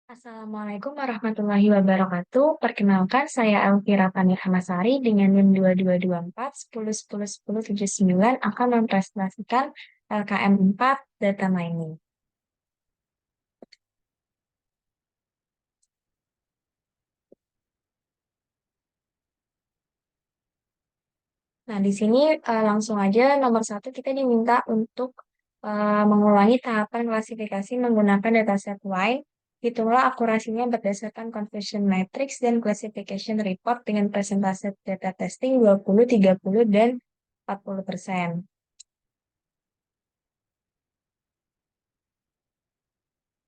Assalamualaikum warahmatullahi wabarakatuh. Perkenalkan, saya Elvira Tanirhamasari dengan NIM 2224 10 10 10 79 akan mempresentasikan LKM 4 Data Mining. Nah, di sini langsung aja nomor satu kita diminta untuk mengulangi tahapan klasifikasi menggunakan dataset wine. Hitunglah akurasinya berdasarkan conversion matrix dan classification report dengan presentase data testing 20, 30, dan 40%.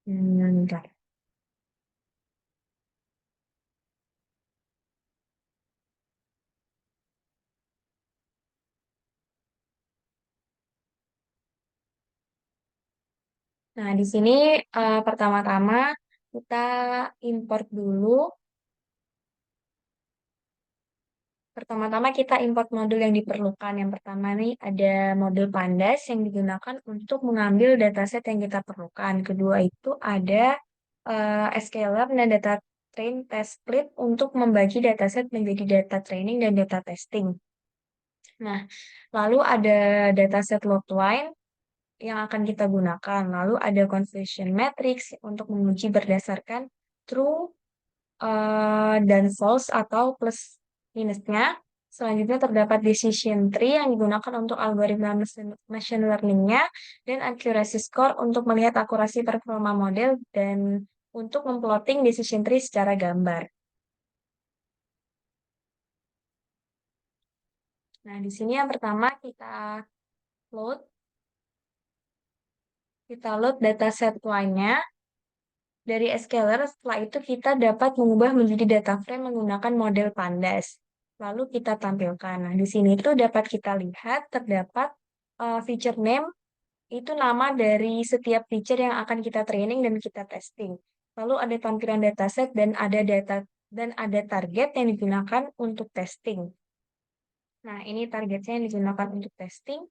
Bentar. Nah, di sini pertama-tama kita import dulu. Pertama-tama kita import modul yang diperlukan. Yang pertama nih ada modul Pandas yang digunakan untuk mengambil dataset yang kita perlukan. Kedua itu ada sklearn dan data train test split untuk membagi dataset menjadi data training dan data testing. Nah, lalu ada dataset Loadwine yang akan kita gunakan. Lalu ada conversion matrix untuk menguji berdasarkan true dan false atau plus minusnya. Selanjutnya terdapat decision tree yang digunakan untuk algoritma machine learning-nya dan accuracy score untuk melihat akurasi performa model dan untuk memplotting decision tree secara gambar. Nah, di sini yang pertama load kita load dataset line-nya dari scalar. Setelah itu kita dapat mengubah menjadi data frame menggunakan model Pandas. Lalu kita tampilkan. Nah, di sini itu dapat kita lihat terdapat feature name itu nama dari setiap feature yang akan kita training dan kita testing. Lalu ada tampilan dataset dan ada target yang digunakan untuk testing. Nah, ini targetnya yang digunakan untuk testing.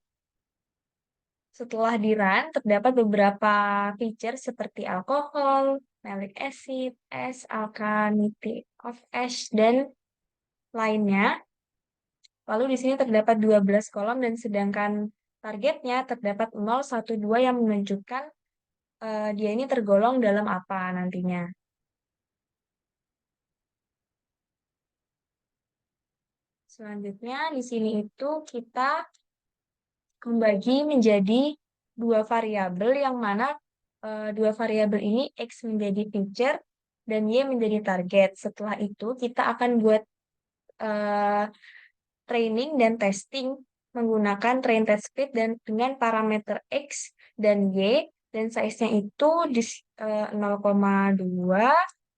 Setelah di-run, terdapat beberapa feature seperti alkohol, malic acid, ash, alkalinity of ash, dan lainnya. Lalu di sini terdapat 12 kolom dan sedangkan targetnya terdapat 0, 1, 2 yang menunjukkan dia ini tergolong dalam apa nantinya. Selanjutnya di sini itu kita membagi menjadi dua variabel yang mana dua variabel ini X menjadi feature dan Y menjadi target. Setelah itu kita akan buat eh, training dan testing menggunakan train test speed dan dengan parameter X dan Y dan size-nya itu di 0,2,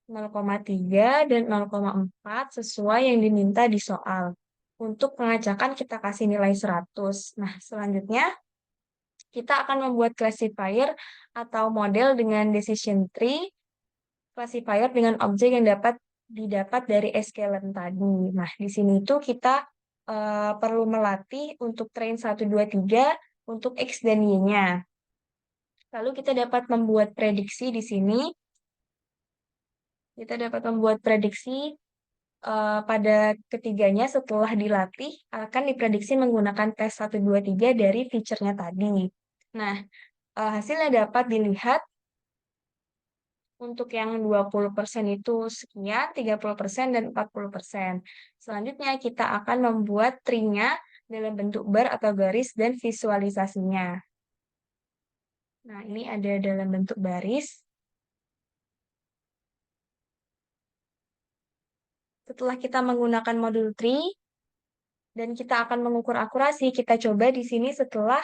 0,3, dan 0,4 sesuai yang diminta di soal. Untuk pengajakan kita kasih nilai 100. Nah, selanjutnya kita akan membuat classifier atau model dengan decision tree, classifier dengan objek yang didapat dari sklearn tadi. Nah, di sini itu kita perlu melatih untuk train 1, 2, 3 untuk X dan Y-nya. Lalu kita dapat membuat prediksi di sini. Kita dapat membuat prediksi pada ketiganya setelah dilatih akan diprediksi menggunakan tes 1, 2, 3 dari feature-nya tadi. Nah, hasilnya dapat dilihat untuk yang 20% itu sekian, 30% dan 40%. Selanjutnya kita akan membuat tree-nya dalam bentuk bar atau garis dan visualisasinya. Nah, ini ada dalam bentuk baris. Setelah kita menggunakan modul tree dan kita akan mengukur akurasi, kita coba di sini setelah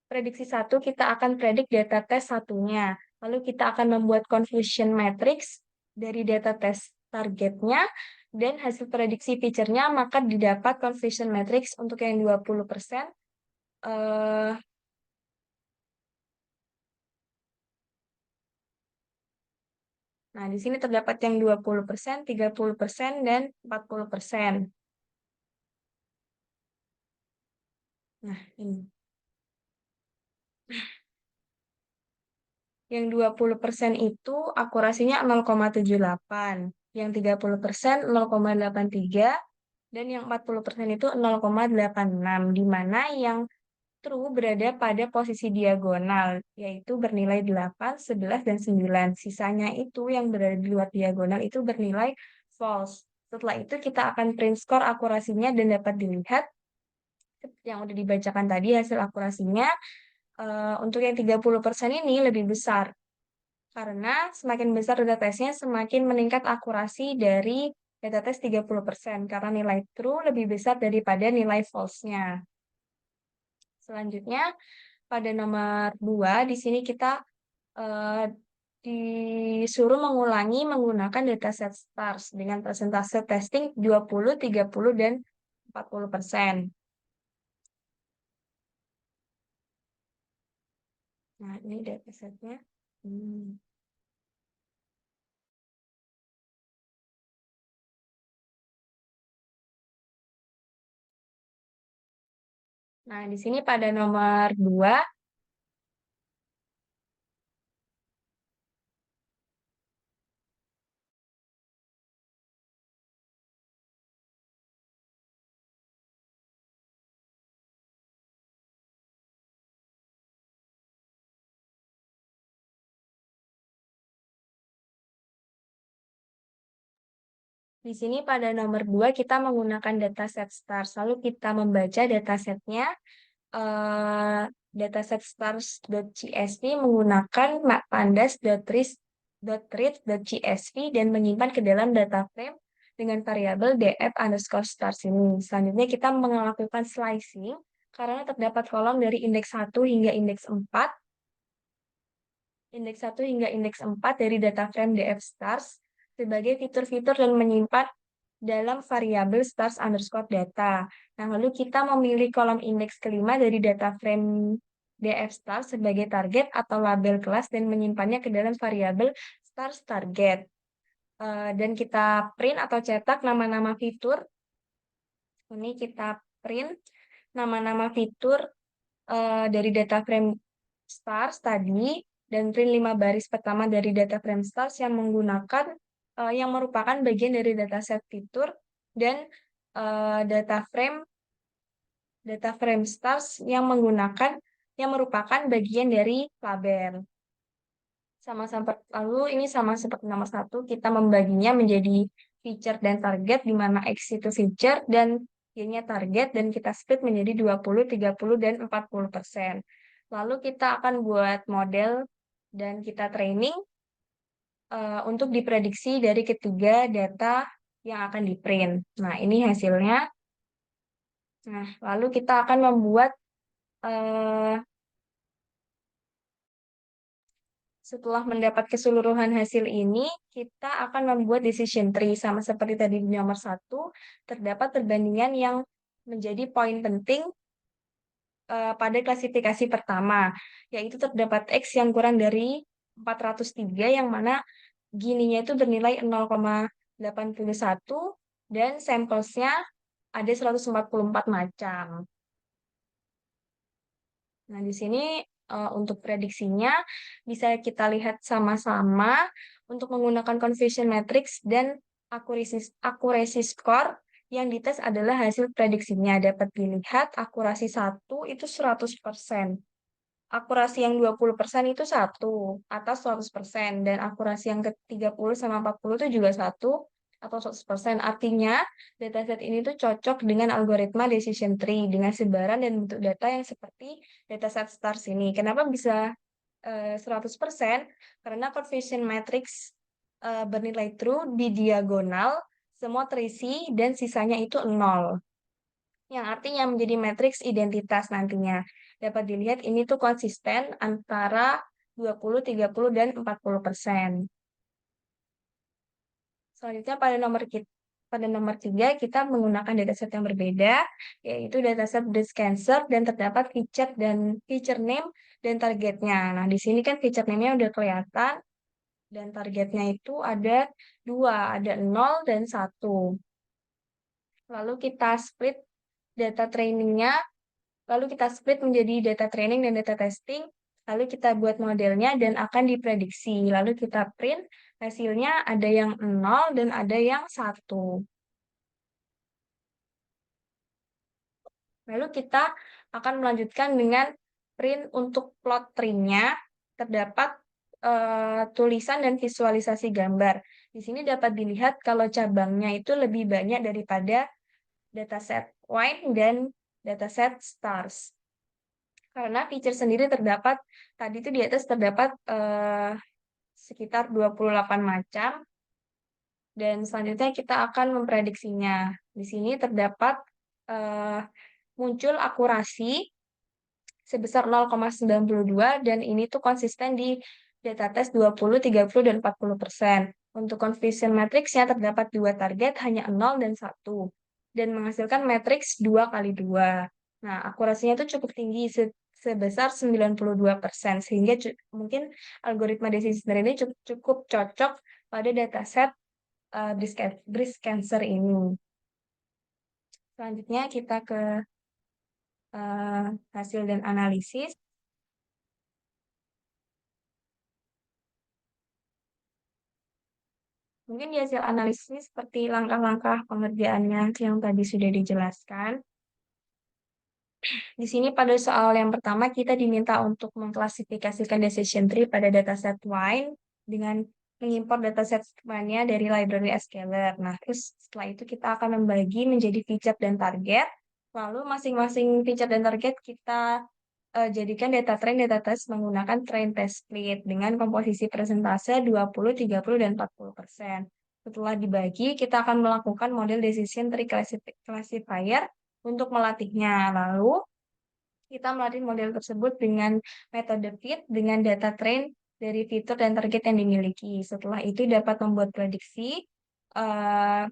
prediksi satu, kita akan predik data tes satunya. Lalu kita akan membuat confusion matrix dari data tes targetnya dan hasil prediksi feature-nya, maka didapat confusion matrix untuk yang 20%. Eh, nah, di sini terdapat yang 20%, 30%, dan 40%. Nah, ini. Yang 20% itu akurasinya 0,78, yang 30% 0,83, dan yang 40% itu 0,86, di mana yang true berada pada posisi diagonal, yaitu bernilai 8, 11, dan 9. Sisanya itu yang berada di luar diagonal itu bernilai false. Setelah itu kita akan print score akurasinya dan dapat dilihat yang udah dibacakan tadi hasil akurasinya. Untuk yang 30% ini lebih besar, karena semakin besar data tesnya, semakin meningkat akurasi dari data tes 30%, karena nilai true lebih besar daripada nilai false-nya. Selanjutnya, pada nomor 2, di sini kita eh, disuruh mengulangi menggunakan dataset STARS dengan persentase testing 20, 30, dan 40%. Nah, ini datasetnya. Hmm. Nah, di sini pada nomor 2, di sini pada nomor 2 kita menggunakan dataset STARS. Lalu kita membaca datasetnya. eh Dataset stars.csv menggunakan pandas.read.csv dan menyimpan ke dalam data frame dengan variabel df underscore stars ini. Selanjutnya kita melakukan slicing karena terdapat kolom dari indeks 1 hingga indeks 4 dari data frame df stars sebagai fitur-fitur dan menyimpan dalam variabel stars underscore data. Nah, lalu kita memilih kolom indeks kelima dari data frame df stars sebagai target atau label kelas dan menyimpannya ke dalam variabel stars target. Dan kita print atau cetak nama-nama fitur. Ini kita print nama-nama fitur dari data frame stars tadi, dan print 5 baris pertama dari data frame stars yang menggunakan yang merupakan bagian dari dataset fitur, dan eh, data frame data frame stars yang merupakan bagian dari label. Sama-sama lalu ini sama seperti nomor 1, kita membaginya menjadi feature dan target, di mana X itu feature dan Y-nya target, dan kita split menjadi 20, 30, dan 40%. Lalu kita akan buat model dan kita training untuk diprediksi dari ketiga data yang akan di print. Nah, ini hasilnya. Nah, lalu kita akan membuat eh, setelah mendapat keseluruhan hasil ini, kita akan membuat decision tree. Sama seperti tadi di nomor 1, terdapat perbandingan yang menjadi poin penting pada klasifikasi pertama, yaitu terdapat X yang kurang dari 403, yang mana gininya itu bernilai 0,81 dan sampelsnya ada 144 macam. Nah, di sini untuk prediksinya bisa kita lihat sama-sama untuk menggunakan confusion matrix dan accuracy score. Yang dites adalah hasil prediksinya. Dapat dilihat akurasi 1 itu 100%. Akurasi yang 20% itu 1 atau 100%. Dan akurasi yang ke 30 sama 40 itu juga 1 atau 100%. Artinya, dataset ini tuh cocok dengan algoritma decision tree dengan sebaran dan bentuk data yang seperti dataset stars ini. Kenapa bisa 100%? Karena confusion matrix bernilai true di diagonal, semua terisi, dan sisanya itu 0. Yang artinya menjadi matriks identitas nantinya. Dapat dilihat ini tuh konsisten antara 20, 30, dan 40%. Selanjutnya pada nomor 3 kita menggunakan dataset yang berbeda, yaitu dataset breast cancer, dan terdapat feature name dan targetnya. Nah, di sini kan feature name-nya udah kelihatan, dan targetnya itu ada 2, ada 0 dan 1. Lalu kita split data trainingnya, lalu kita split menjadi data training dan data testing. Lalu kita buat modelnya dan akan diprediksi. Lalu kita print, hasilnya ada yang 0 dan ada yang 1. Lalu kita akan melanjutkan dengan print untuk plot tree-nya. Terdapat tulisan dan visualisasi gambar. Di sini dapat dilihat kalau cabangnya itu lebih banyak daripada dataset wine dan dataset stars. Karena feature sendiri terdapat, tadi itu di atas terdapat sekitar 28 macam, dan selanjutnya kita akan memprediksinya. Di sini terdapat eh, muncul akurasi sebesar 0,92 dan ini tuh konsisten di data tes 20, 30, dan 40%. Untuk confusion matrixnya terdapat dua target, hanya 0 dan 1. Dan menghasilkan matriks 2 kali 2. Nah, akurasinya itu cukup tinggi, sebesar 92%. Sehingga mungkin algoritma decision tree ini cukup cocok pada dataset breast cancer ini. Selanjutnya kita ke hasil dan analisis. Mungkin di hasil analisis seperti langkah-langkah pengerjaannya yang tadi sudah dijelaskan. Di sini pada soal yang pertama kita diminta untuk mengklasifikasikan decision tree pada dataset wine dengan mengimpor dataset wine-nya dari library scalar. Nah, terus setelah itu kita akan membagi menjadi feature dan target. Lalu masing-masing feature dan target kita jadikan data train data test menggunakan train test split dengan komposisi persentase 20, 30, dan 40%. Setelah dibagi, kita akan melakukan model decision tree classifier untuk melatihnya. Lalu, kita melatih model tersebut dengan metode fit dengan data train dari fitur dan target yang dimiliki. Setelah itu dapat membuat prediksi eh,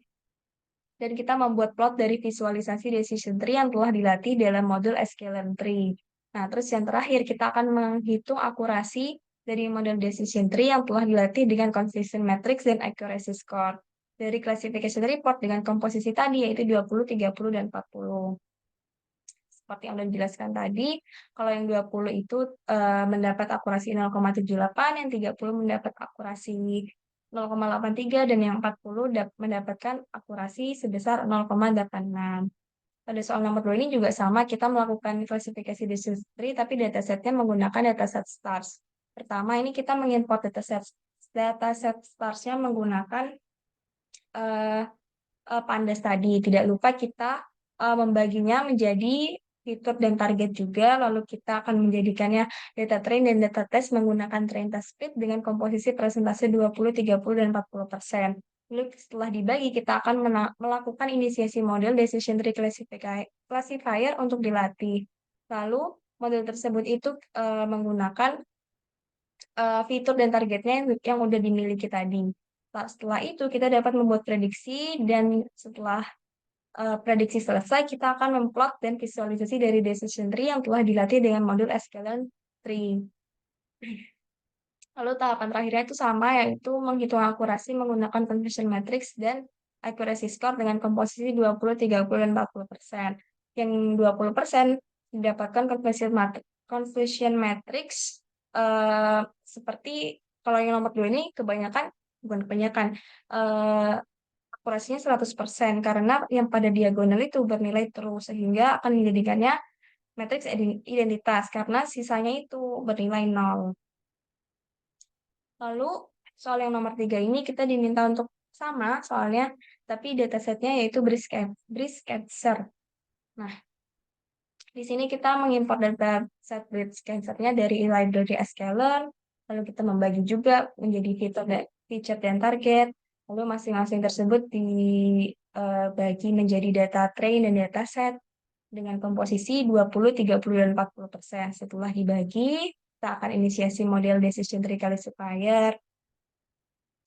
dan kita membuat plot dari visualisasi decision tree yang telah dilatih dalam modul sklearn-tree. Nah, terus yang terakhir kita akan menghitung akurasi dari model decision tree yang telah dilatih dengan consistent matrix dan accuracy score dari classification report dengan komposisi tadi yaitu 20, 30, dan 40. Seperti yang sudah dijelaskan tadi, kalau yang 20 itu mendapat akurasi 0,78, yang 30 mendapat akurasi 0,83, dan yang 40 mendapatkan akurasi sebesar 0,86. Pada soal nomor 2 ini juga sama, kita melakukan klasifikasi decision tree, tapi datasetnya menggunakan dataset stars. Pertama, ini kita mengimport dataset starsnya menggunakan eh, Pandas tadi. Tidak lupa kita membaginya menjadi fitur dan target juga, lalu kita akan menjadikannya data train dan data test menggunakan train test split dengan komposisi persentase 20, 30, dan 40%. Lalu setelah dibagi, kita akan melakukan inisiasi model decision tree classifier untuk dilatih. Lalu model tersebut itu menggunakan fitur dan targetnya yang udah dimiliki tadi. Setelah itu kita dapat membuat prediksi dan setelah prediksi selesai kita akan memplot dan visualisasi dari decision tree yang telah dilatih dengan modul sklearn tree. Lalu tahapan terakhirnya itu sama, yaitu menghitung akurasi menggunakan confusion matrix dan accuracy score dengan komposisi 20, 30, dan 40%. Yang 20% didapatkan confusion matrix seperti kalau yang nomor 2 ini bukan kebanyakan, eh, akurasinya 100% karena yang pada diagonal itu bernilai true sehingga akan menjadikannya matriks identitas karena sisanya itu bernilai 0. Lalu soal yang nomor 3 ini kita diminta untuk sama soalnya, tapi datasetnya yaitu breast cancer. Nah, di sini kita mengimpor dataset breast cancer-nya dari library scalar, lalu kita membagi juga menjadi feature dan target, lalu masing-masing tersebut dibagi menjadi data train dan dataset dengan komposisi 20, 30, dan 40%. Setelah dibagi, kita akan inisiasi model decision tree classifier.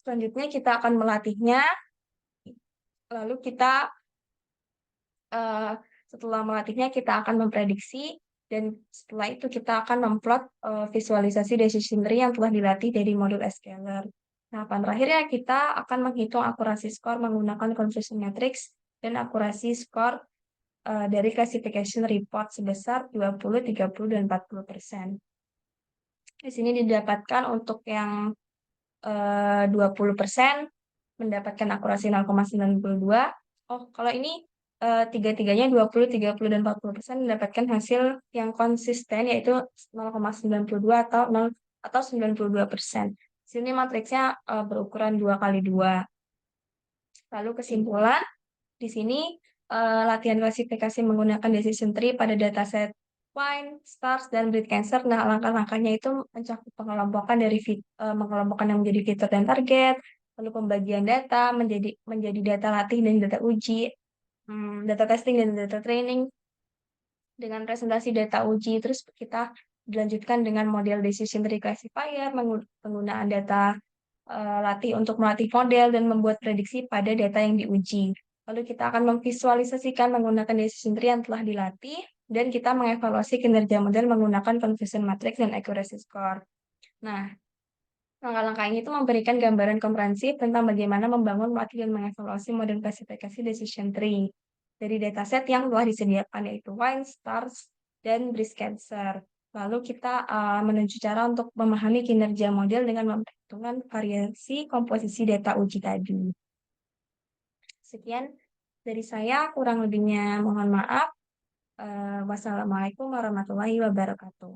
Selanjutnya kita akan melatihnya, lalu eh, setelah melatihnya kita akan memprediksi, dan setelah itu kita akan memplot visualisasi decision tree yang telah dilatih dari modul scalar. Tahapan terakhirnya kita akan menghitung akurasi skor menggunakan confusion matrix dan akurasi skor dari classification report sebesar 20, 30, dan 40%. Di sini didapatkan untuk yang 20% mendapatkan akurasi 0,92. Oh, kalau ini tiga-tiganya 20, 30, dan 40% mendapatkan hasil yang konsisten yaitu 0,92 atau 0 atau 92%. Sini matriksnya berukuran 2 kali 2. Lalu kesimpulan, di sini latihan klasifikasi menggunakan decision tree pada dataset Wine, Stars, dan Breast Cancer. Nah, langkah-langkahnya itu mencakup pengelompokan mengelompokkan yang menjadi fitur dan target, lalu pembagian data menjadi data latih dan data uji, data testing dan data training dengan presentasi data uji. Terus kita dilanjutkan dengan model decision tree classifier, penggunaan data latih untuk melatih model dan membuat prediksi pada data yang diuji. Lalu kita akan memvisualisasikan menggunakan decision tree yang telah dilatih, dan kita mengevaluasi kinerja model menggunakan confusion matrix dan accuracy score. Nah, langkah-langkah ini itu memberikan gambaran komprehensif tentang bagaimana membangun, melatih, dan mengevaluasi model klasifikasi decision tree dari dataset yang telah disediakan, yaitu Wine, Stars, dan Breast Cancer. Lalu kita menuju cara untuk memahami kinerja model dengan memperhitungkan variasi komposisi data uji tadi. Sekian dari saya, kurang lebihnya mohon maaf. Wassalamualaikum warahmatullahi wabarakatuh.